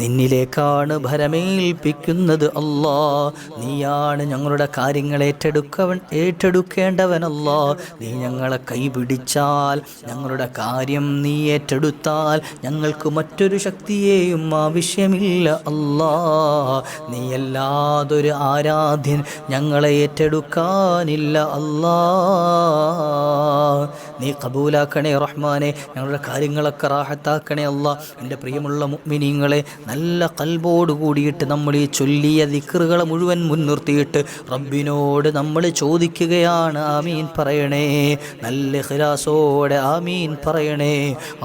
നിന്നിലേക്കാണ് ഭരമേൽപ്പിക്കുന്നത് അല്ലാ. നീയാണ് ഞങ്ങളുടെ കാര്യങ്ങൾ ഏറ്റെടുക്കേണ്ടവൻ അല്ലാ. നീ ഞങ്ങളെ കൈപിടിച്ചാൽ, ഞങ്ങളുടെ കാര്യം നീ ഏറ്റെടുത്താൽ ഞങ്ങൾക്ക് മറ്റൊരു ശക്തിയെയും ആവശ്യമില്ല അല്ലാ. നീയല്ലാതൊരു ആരാധ്യൻ ഞങ്ങളെ ഏറ്റെടുക്കാനില്ല അല്ലാ. നീ കബൂലാക്കണേ റഹ്മാനെ, ഞങ്ങളുടെ കാര്യങ്ങളൊക്കെ റാഹത്താക്കണേ അല്ലാ. എൻ്റെ പ്രിയമുള്ള മുഅ്മിനീങ്ങളെ, നല്ല ഖൽബോട് കൂടിയിട്ട് നമ്മൾ ഈ ചൊല്ലിയ ദിക്റുകളെ മുഴുവൻ മുൻനിർത്തിയിട്ട് റബ്ബിനോട് നമ്മൾ ചോദിക്കുകയാണ്. ആമീൻ പറയണേ, നല്ല ഇഖ്ലാസോടെ ആമീൻ പറയണേ.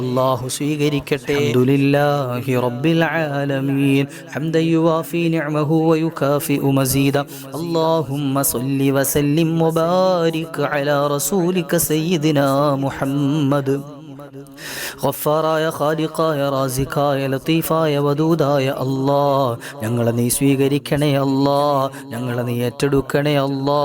അല്ലാഹു സ്വീകരിക്കട്ടെ. അൽഹംദുലില്ലാഹി റബ്ബിൽ ആലമീൻ ഹംദൻ യുവാഫി നിഅമഹു വയുകാഫിഉ മസീദ. അല്ലാഹുമ്മ സ്വല്ലി വസല്ലിം വബാരിക് അലാ റസൂലിക സയ്യിദിനാ മുഹമ്മദ്. ഗഫാറായ ഖാലിഖായ റാസിഖായ ലത്തീഫായ വദൂദായ അല്ലാ, ഞങ്ങളെ നീ സ്വീകരിക്കണേ അല്ലാ. ഞങ്ങളെ നീ ഏറ്റെടുക്കണേ അല്ലാ.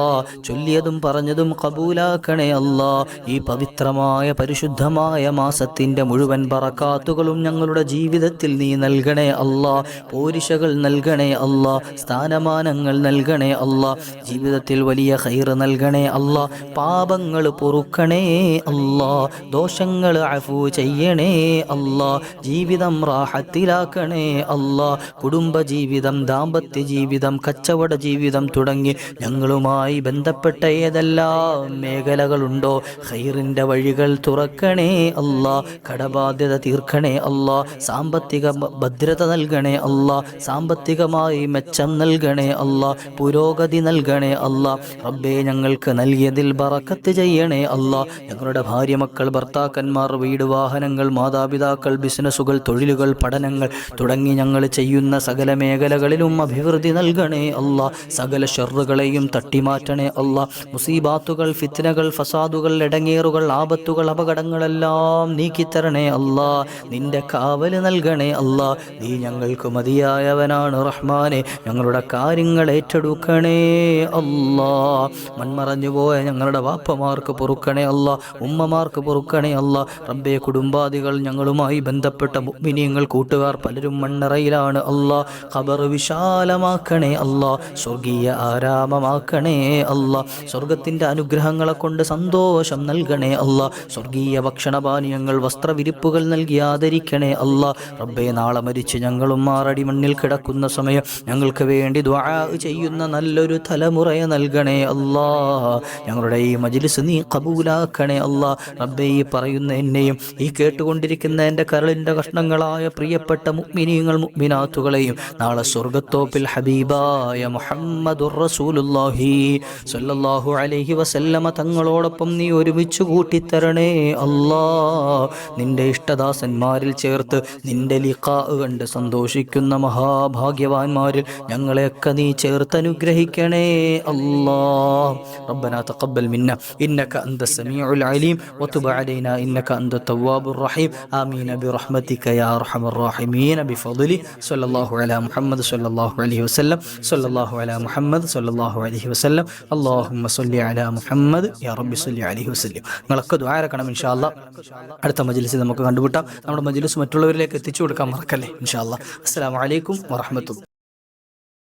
ചൊല്ലിയതും പറഞ്ഞതും കബൂലാക്കണേ അല്ലാ. ഈ പവിത്രമായ പരിശുദ്ധമായ മാസത്തിൻ്റെ മുഴുവൻ ബറക്കാത്തുകളും ഞങ്ങളുടെ ജീവിതത്തിൽ നീ നൽകണേ അല്ലാ. പോരിശകൾ നൽകണേ അല്ലാ. സ്ഥാനമാനങ്ങൾ നൽകണേ അല്ലാ. ജീവിതത്തിൽ വലിയ ഖൈർ നൽകണേ അല്ലാ. പാപങ്ങൾ പൊറുക്കണേ അല്ലാ. ദോഷങ്ങൾ അഫൂ ചെയ്യണേ അല്ലാ. ജീവിതം റാഹത്തിലാക്കണേ അല്ലാ. കുടുംബജീവിതം, ദാമ്പത്യ ജീവിതം, കച്ചവട ജീവിതം തുടങ്ങി ഞങ്ങളുമായി ബന്ധപ്പെട്ട ഏതെല്ലാം മേഖലകളുണ്ടോ ഖൈറിൻ്റെ വഴികൾ തുറക്കണേ അല്ലാ. കടബാധ്യത തീർക്കണേ അല്ലാ. സാമ്പത്തിക ഭദ്രത നൽകണേ അല്ലാ. സാമ്പത്തികമായി മെച്ചം നൽകണേ അല്ലാ. പുരോഗതി നൽകണേ അല്ലാ. റബ്ബേ, ഞങ്ങൾക്ക് നൽകിയതിൽ ബറക്കത്ത് ചെയ്യണേ അല്ലാ. ഞങ്ങളുടെ ഭാര്യ, മക്കൾ, ഭർത്താക്കന്മാർ, വീട്, വാഹനങ്ങൾ, മാതാപിതാക്കൾ, ബിസിനസ്സുകൾ, തൊഴിലുകൾ, പഠനങ്ങൾ തുടങ്ങി ഞങ്ങൾ ചെയ്യുന്ന സകല മേഖലകളിലും അഭിവൃദ്ധി നൽകണേ അല്ലാ. സകല ഷർറുകളെയും തട്ടിമാറ്റണേ അല്ലാ. മുസീബാത്തുകൾ, ഫിത്നകൾ, ഫസാദുകൾ, ഇടങ്ങേറുകൾ, ആപത്തുകൾ, അപകടങ്ങളെല്ലാം നീക്കിത്തരണേ അല്ലാ. നിന്റെ കാവല് നൽകണേ അല്ലാ. നീ ഞങ്ങൾക്ക് മതിയായവനാണ് റഹ്മാനെ. ഞങ്ങളുടെ കാര്യങ്ങൾ ഏറ്റെടുക്കണേ അല്ലാ. മൺമറഞ്ഞുപോയ ഞങ്ങളുടെ വാപ്പമാർക്ക് പൊറുക്കണേ അല്ലാ. ഉമ്മമാർക്ക് പൊറുക്കണേ അല്ലാ. റബ്ബേ, കുടുംബാദികൾ, ഞങ്ങളുമായി ബന്ധപ്പെട്ട മുഅ്മിനീങ്ങൾ, കൂട്ടുകാർ പലരും മണ്ണറയിലാണ് അല്ലാ. ഖബർ വിശാലമാക്കണേ അല്ലാ. സ്വർഗീയ ആരാമമാക്കണേ അല്ലാ. സ്വർഗത്തിൻ്റെ അനുഗ്രഹങ്ങളെ കൊണ്ട് സന്തോഷം നൽകണേ അല്ലാ. സ്വർഗീയ ഭക്ഷണപാനീയങ്ങൾ, വസ്ത്രവിരിപ്പുകൾ നൽകി ആദരിക്കണേ അല്ലാ. റബ്ബേ, നാളെ മരിച്ച് ഞങ്ങളും മാറടി മണ്ണിൽ കിടക്കുന്ന സമയം ഞങ്ങൾക്ക് വേണ്ടി ദുആ ചെയ്യുന്ന നല്ലൊരു തലമുറയെ നൽകണേ അല്ലാ. ഞങ്ങളുടെ ഈ മജ്ലിസ് നീ ഖബൂലാക്കണേ അല്ലാ. റബ്ബേ, ഈ പറയുന്ന എന്നെയും ഈ കേട്ടുകൊണ്ടിരിക്കുന്ന എൻ്റെ കരളിൻ്റെ കഷ്ണങ്ങളായ പ്രിയപ്പെട്ട മുഅ്മിനീങ്ങൾ, മുഅ്മിനാത്തുകളെയും നാളെ സ്വർഗത്തോപ്പിൽ ഹബീബായ മുഹമ്മദുർ റസൂലുള്ളാഹി സ്വല്ലല്ലാഹു അലൈഹി വസല്ലമ തങ്ങളോടൊപ്പം നീ ഒരുമിച്ച് കൂട്ടിത്തരണേ അല്ലാ. നിന്റെ ഇഷ്ടദാസന്മാരിൽ ചേർത്ത് നിന്റെ ലിഖാ കണ്ട് സന്തോഷിക്കുന്ന മഹാഭാഗ്യവാന്മാരിൽ ഞങ്ങളെയൊക്കെ നീ ചേർത്ത് അനുഗ്രഹിക്കണേ അല്ലാ. റബ്ബനാ തഖബ്ബൽ മിന്നാ ഇന്നക അന്ത സമീഉൽ അലീം വതുബ് അലൈനാ ഇന്നക അന്ത التواب الرحيم آمين برحمتك يا أرحم الراحمين بفضله صلى الله على محمد صلى الله عليه وسلم صلى الله على محمد صلى الله عليه وسلم اللهم صل على محمد يا رب صل عليه وسلم. നിങ്ങളൊക്കെ ദുആ ചെയ്യണം ഇൻഷാ അല്ലാഹ്. അടുത്ത മജ്ലിസിൽ നമുക്ക് കണ്ടുമുട്ടാം. നമ്മുടെ മജ്ലിസ് മറ്റുള്ളവരിലേക്ക് എത്തിച്ചു കൊടുക്കാൻ മറക്കല്ലേ ഇൻഷാ അല്ലാഹ്. അസ്സലാമു അലൈക്കും വറഹ്മത്തുള്ളാഹി.